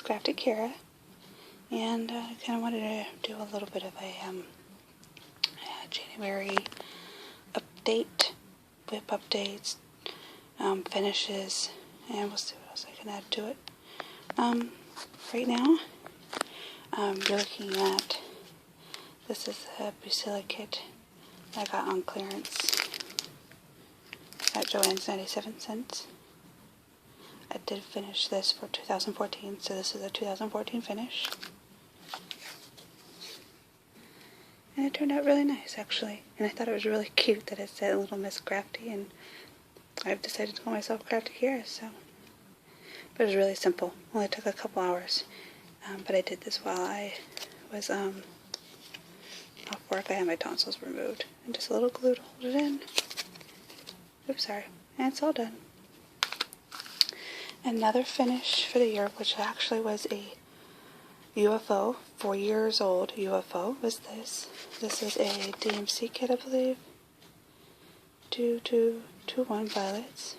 Crafted Kara, and I kind of wanted to do a little bit of a January update, WIP updates, finishes, and we'll see what else I can add to it. Right now, you're looking at, this is a Busilla kit I got on clearance at Joann's 97 cents. I did finish this for 2014, so this is a 2014 finish. And it turned out really nice, actually. And I thought it was really cute that it said Little Miss Crafty, and I've decided to call myself Crafty Kara, so. But it was really simple. Only took a couple hours. But I did this while I was off work. I had my tonsils removed. And just a little glue to hold it in. Oops, sorry. And it's all done. Another finish for the year, which actually was a UFO, 4 years old UFO, was this. This is a DMC kit, I believe. 2221 violets.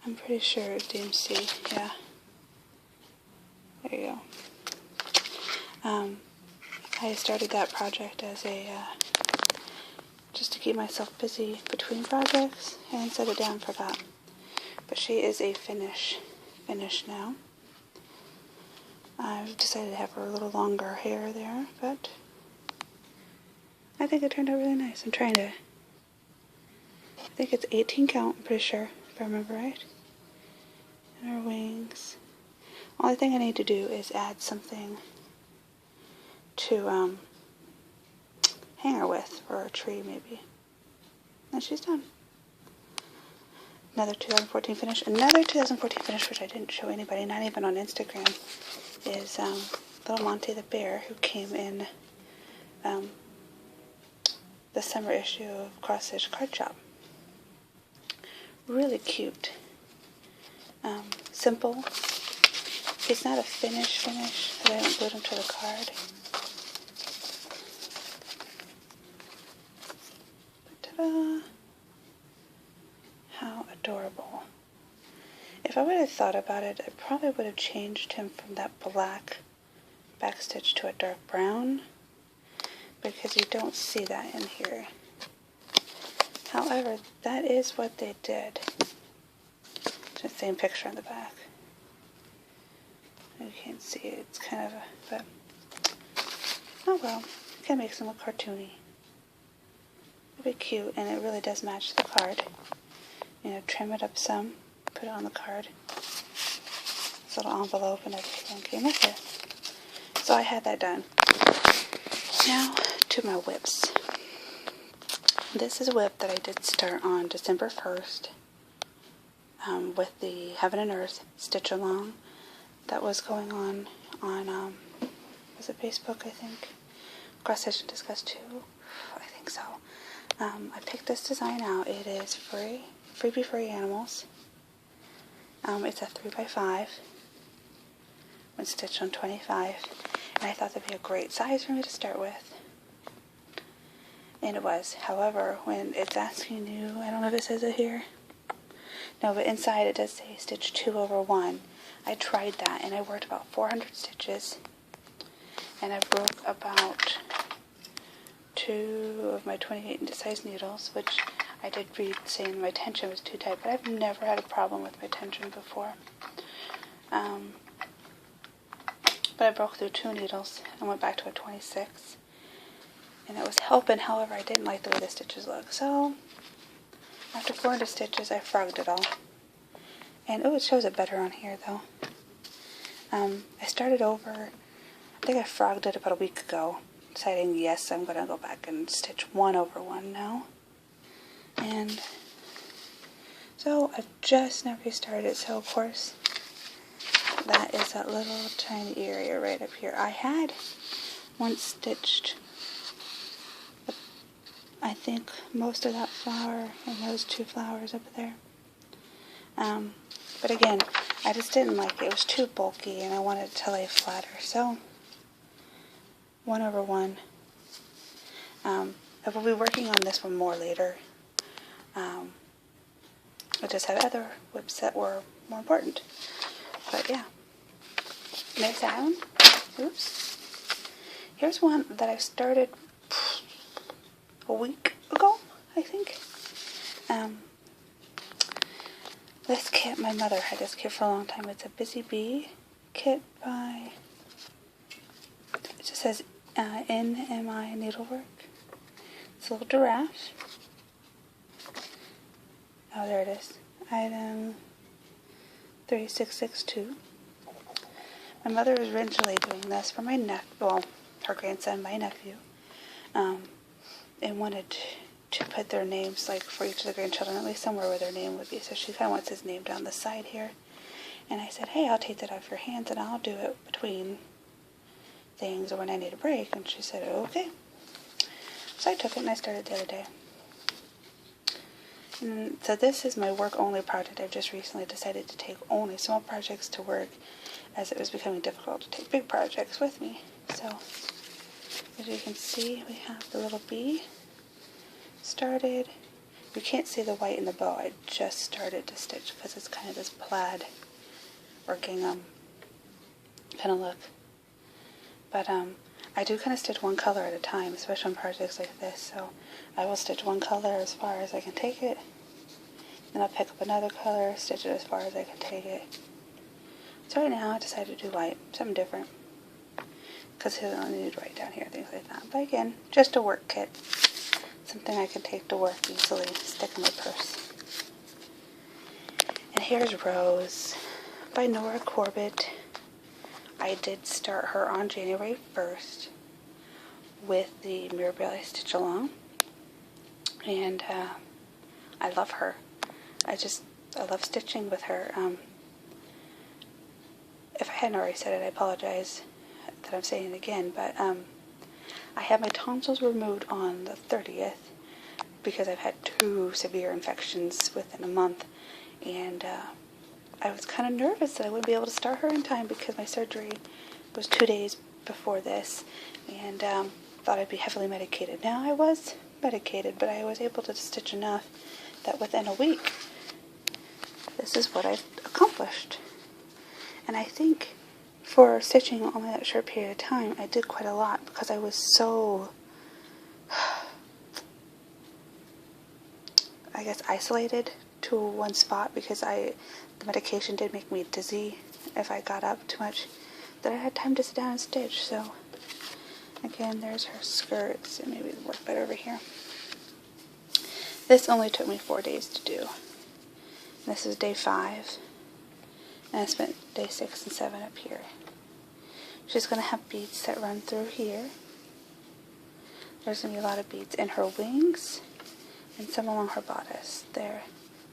I'm pretty sure it's DMC, yeah. There you go. I started that project as a, just to keep myself busy between projects, and set it down and forgot. But she is a finish now. I've decided to have her a little longer hair there, but I think it turned out really nice. I'm trying to, I think it's 18 count, I'm pretty sure, if I remember right. And her wings. Only thing I need to do is add something to hang her with, or a tree maybe. And she's done. Another 2014 finish. Another 2014 finish, which I didn't show anybody, not even on Instagram, is little Monty the bear, who came in the summer issue of Cross Stitch Card Shop. Really cute. Simple. It's not a finish, because I don't glued them to the card. Ta-da! How adorable. If I would have thought about it, I probably would have changed him from that black backstitch to a dark brown, because you don't see that in here. However, that is what they did. It's the same picture on the back. You can't see it, it's kind of a, but, oh well, you can make some look cartoony. It'll be cute, and it really does match the card. You know, trim it up some, put it on the card. This little envelope and everything came with it. So I had that done. Now to my whips. This is a whip that I did start on December 1st with the Heaven and Earth stitch along that was going on was it Facebook, I think? Cross Stitch and Discuss 2? I think so. I picked this design out. It is Freebie Furry Animals. It's a 3x5 when stitched on 25, and I thought that'd be a great size for me to start with. And it was. However, when it's asking you, I don't know if it says it here. No, but inside it does say stitch 2/1. I tried that, and I worked about 400 stitches, and I broke about 2 of my 28 size needles, which I did read saying my tension was too tight, but I've never had a problem with my tension before. But I broke through 2 needles and went back to a 26, and it was helping. However, I didn't like the way the stitches look, so after 400 stitches, I frogged it all. And oh, it shows it better on here, though. I started over, I think I frogged it about a week ago, deciding, yes, I'm going to go back and stitch 1/1 now. And so I've just now restarted, so of course, that is that little tiny area right up here. I had once stitched, I think, most of that flower and those 2 flowers up there. But again, I just didn't like it. It was too bulky, and I wanted it to lay flatter. So, 1/1. I will be working on this one more later. I just had other whips that were more important. But yeah, There's that one. Oops. Here's one that I started a week ago, I think. This kit, my mother had this kit for a long time. It's a Busy Bee kit by, it just says NMI Needlework. It's a little giraffe. Oh, there it is. Item 3662. My mother was originally doing this for my her grandson, my nephew, and wanted to put their names, like, for each of the grandchildren, at least somewhere where their name would be. So she kind of wants his name down the side here. And I said, hey, I'll take that off your hands and I'll do it between things or when I need a break. And she said, okay. So I took it and I started the other day. And so this is my work-only project. I've just recently decided to take only small projects to work, as it was becoming difficult to take big projects with me. So, as you can see, we have the little bee started. You can't see the white in the bow. I just started to stitch because it's kind of this plaid or gingham kind of look. But I do kind of stitch one color at a time, especially on projects like this. So I will stitch one color as far as I can take it. Then I'll pick up another color, stitch it as far as I can take it. So right now I decided to do white, something different. Because I only need white down here, things like that. But again, just a work kit. Something I can take to work easily, stick in my purse. And here's Rose by Nora Corbett. I did start her on January 1st with the Mermaid Stitch Along. And I love her. I love stitching with her. If I hadn't already said it, I apologize that I'm saying it again, but I had my tonsils removed on the 30th because I've had 2 severe infections within a month, and I was kind of nervous that I wouldn't be able to start her in time because my surgery was 2 days before this, and thought I'd be heavily medicated. Now I was medicated, but I was able to stitch enough that within a week, this is what I've accomplished. And I think for stitching only that short period of time, I did quite a lot because I was so, I guess, isolated to one spot because the medication did make me dizzy if I got up too much, that I had time to sit down and stitch. So again, there's her skirts, and maybe it'll work better over here. This only took me 4 days to do. This is day 5. And I spent day 6 and 7 up here. She's going to have beads that run through here. There's going to be a lot of beads in her wings and some along her bodice there.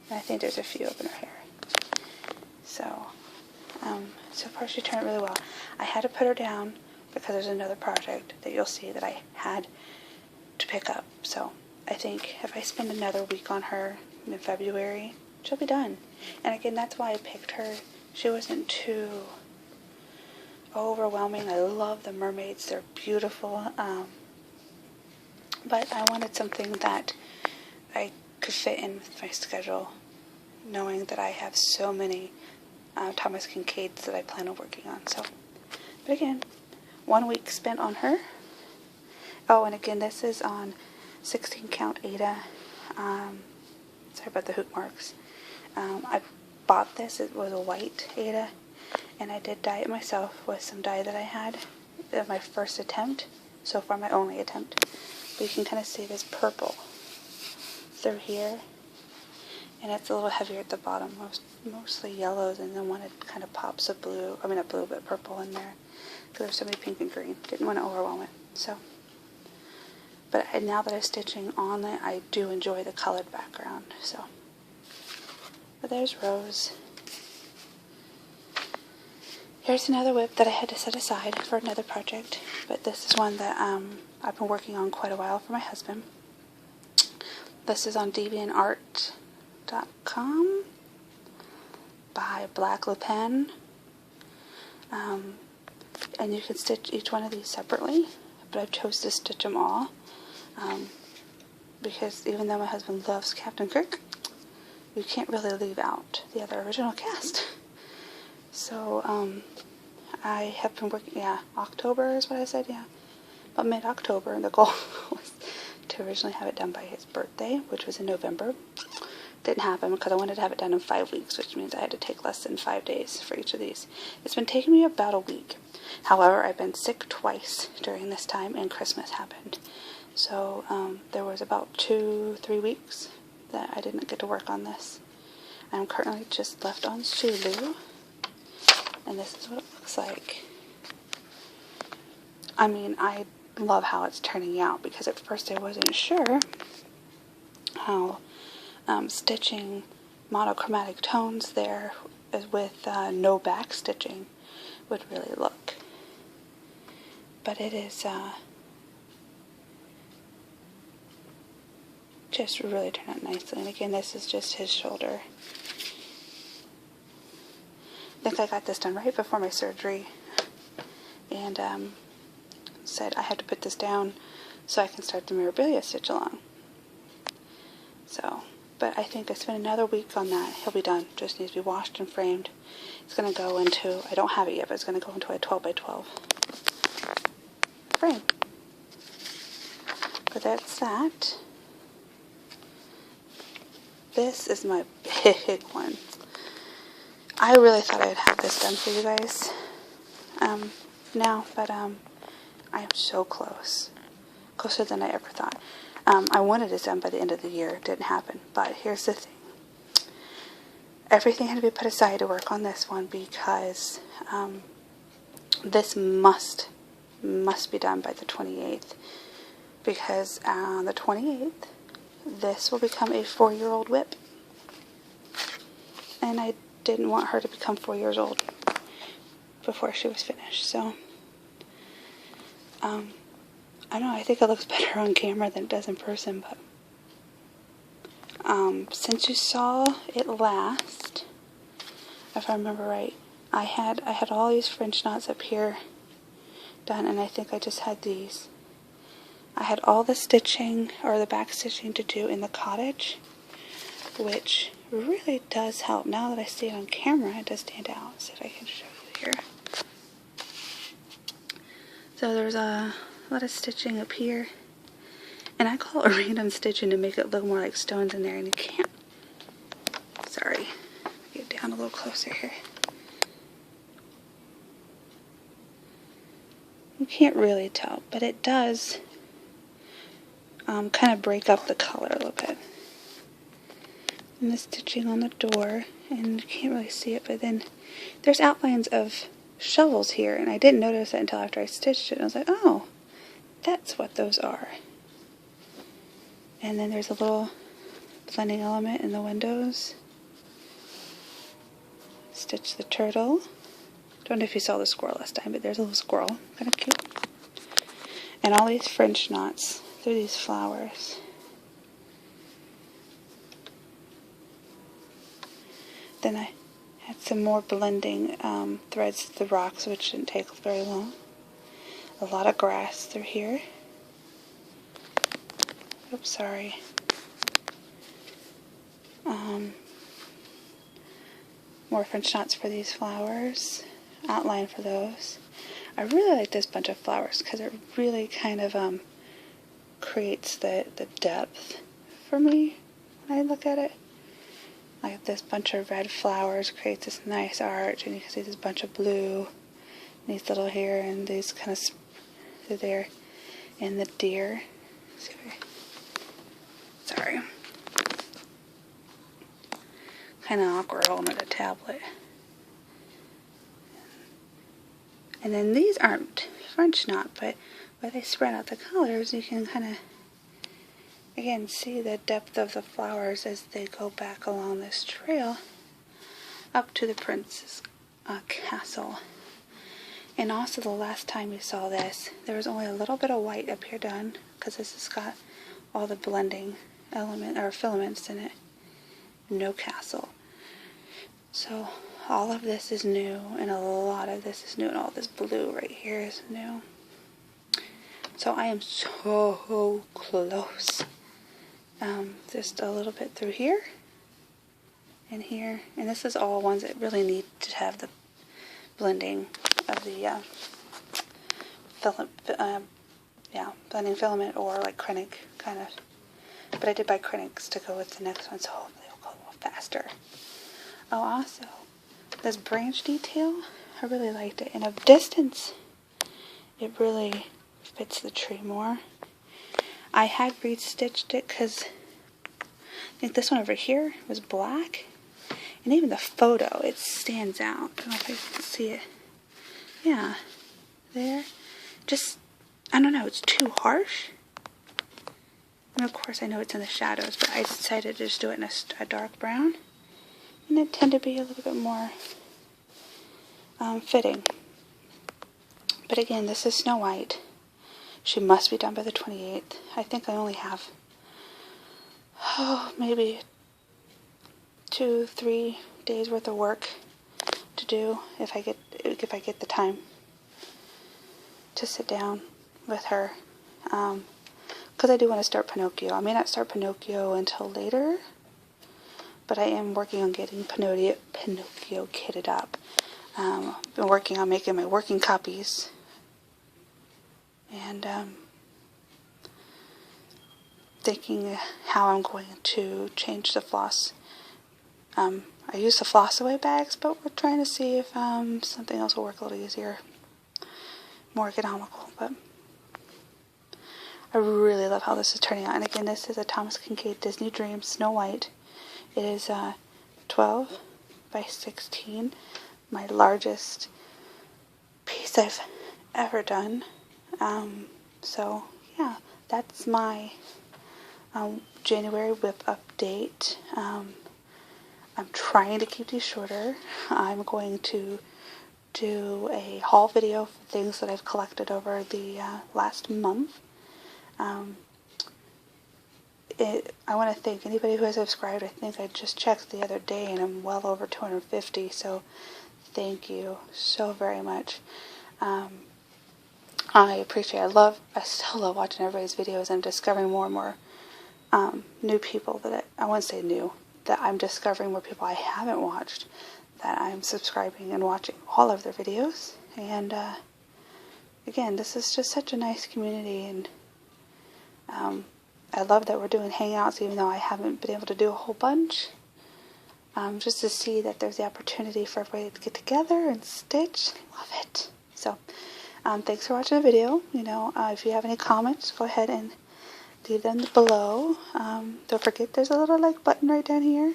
And I think there's a few up in her hair. So, so far she turned really well. I had to put her down because there's another project that you'll see that I had to pick up. So I think if I spend another week on her in February, she'll be done. And again, that's why I picked her. She wasn't too overwhelming. I love the mermaids. They're beautiful. But I wanted something that I could fit in with my schedule, knowing that I have so many Thomas Kincaids that I plan on working on. So, but again, 1 week spent on her. Oh, and again, this is on 16 count Aida. Sorry about the hook marks. I bought this. It was a white Aida, and I did dye it myself with some dye that I had at my first attempt. So far, my only attempt. But you can kind of see this purple through here, and it's a little heavier at the bottom, mostly yellows, and then one it kind of pops of blue. I mean, not blue, but purple in there because there's so many pink and green. Didn't want to overwhelm it. So, but now that I'm stitching on it, I do enjoy the colored background. So. But there's Rose. Here's another whip that I had to set aside for another project, but this is one that I've been working on quite a while for my husband. This is on deviantart.com by Black Lupin. And you can stitch each one of these separately, but I've chose to stitch them all because even though my husband loves Captain Kirk, you can't really leave out the other original cast. So I have been working, yeah, October is what I said, yeah. About mid-October, and the goal was to originally have it done by his birthday, which was in November. Didn't happen because I wanted to have it done in 5 weeks, which means I had to take less than 5 days for each of these. It's been taking me about a week. However, I've been sick twice during this time, and Christmas happened. So there was about 2-3 weeks that I didn't get to work on this. I'm currently just left on Sulu, and this is what it looks like. I mean, I love how it's turning out, because at first I wasn't sure how stitching monochromatic tones there with no back stitching would really look. But it is just really turned out nicely. And again, this is just his shoulder. I think I got this done right before my surgery, and said I had to put this down so I can start the memorabilia stitch along. So, but I think I spent another week on that. He'll be done. Just needs to be washed and framed. It's going to go into, I don't have it yet, but it's going to go into a 12x12 frame. But that's that. This is my big one. I really thought I'd have this done for you guys now, but I'm so close. Closer than I ever thought. I wanted it done by the end of the year. It didn't happen. But here's the thing. Everything had to be put aside to work on this one, because this must be done by the 28th. Because on the 28th, this will become a 4-year-old WIP. And I didn't want her to become 4 years old before she was finished. So, I don't know, I think it looks better on camera than it does in person, but since you saw it last, if I remember right, I had all these French knots up here done, and I think I just had these. I had all the stitching, or the back stitching, to do in the cottage, which really does help. Now that I see it on camera, it does stand out. Let's see if I can show you here. So there's a lot of stitching up here, and I call it random stitching to make it look more like stones in there, and you can't. Sorry, get down a little closer here. You can't really tell, but it does kind of break up the color a little bit. And the stitching on the door, and you can't really see it, but then there's outlines of shovels here, and I didn't notice it until after I stitched it. And I was like, oh, that's what those are. And then there's a little blending element in the windows. Stitch the turtle. Don't know if you saw the squirrel last time, but there's a little squirrel. Kind of cute. And all these French knots through these flowers. Then I had some more blending threads to the rocks, which didn't take very long. A lot of grass through here. Oops, sorry. More French knots for these flowers. Outline for those. I really like this bunch of flowers because it really kind of creates the depth for me when I look at it. Like this bunch of red flowers creates this nice arch, and you can see this bunch of blue, and these little here, and these kind of there, and the deer. Sorry. Kind of awkward holding the tablet. And then these aren't French knot, but where they spread out the colors, you can kind of, again, see the depth of the flowers as they go back along this trail up to the prince's castle. And also, the last time you saw this, there was only a little bit of white up here done, because this has got all the blending element or filaments in it. No castle. So all of this is new, and a lot of this is new, and all this blue right here is new. So I am so close. Just a little bit through here and here, and this is all ones that really need to have the blending of the blending filament, or like Krennic kind of. But I did buy Krennics to go with the next one, so hopefully it'll go a little faster. Oh, also, this branch detail, I really liked it. And of distance, it really fits the tree more. I had re-stitched it because I think this one over here was black. And even the photo, it stands out. I don't know if I can see it. Yeah, there. Just, I don't know, it's too harsh. And of course I know it's in the shadows, but I decided to just do it in a dark brown. And it tended to be a little bit more fitting. But again, this is Snow White. She must be done by the 28th. I think I only have, maybe 2-3 days worth of work to do if I get the time to sit down with her. Because I do want to start Pinocchio. I may not start Pinocchio until later, but I am working on getting Pinocchio kitted up. Been working on making my working copies, and thinking how I'm going to change the floss. I use the floss away bags, but we're trying to see if something else will work a little easier, more economical. But I really love how this is turning out. And again, this is a Thomas Kincaid Disney Dreams Snow White. It is 12 by 16, my largest piece I've ever done. So yeah, that's my January WIP update. I'm trying to keep these shorter. I'm going to do a haul video for things that I've collected over the last month. I want to thank anybody who has subscribed. I think I just checked the other day and I'm well over 250, so thank you so very much. I appreciate it. I still love watching everybody's videos. I'm discovering more and more new people that I won't say new, that I'm discovering more people I haven't watched, that I'm subscribing and watching all of their videos. And again, this is just such a nice community, and I love that we're doing hangouts, even though I haven't been able to do a whole bunch. Just to see that there's the opportunity for everybody to get together and stitch. Love it. So, thanks for watching the video. If you have any comments, go ahead and leave them below. Don't forget there's a little like button right down here.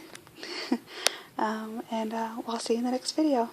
And we'll see you in the next video.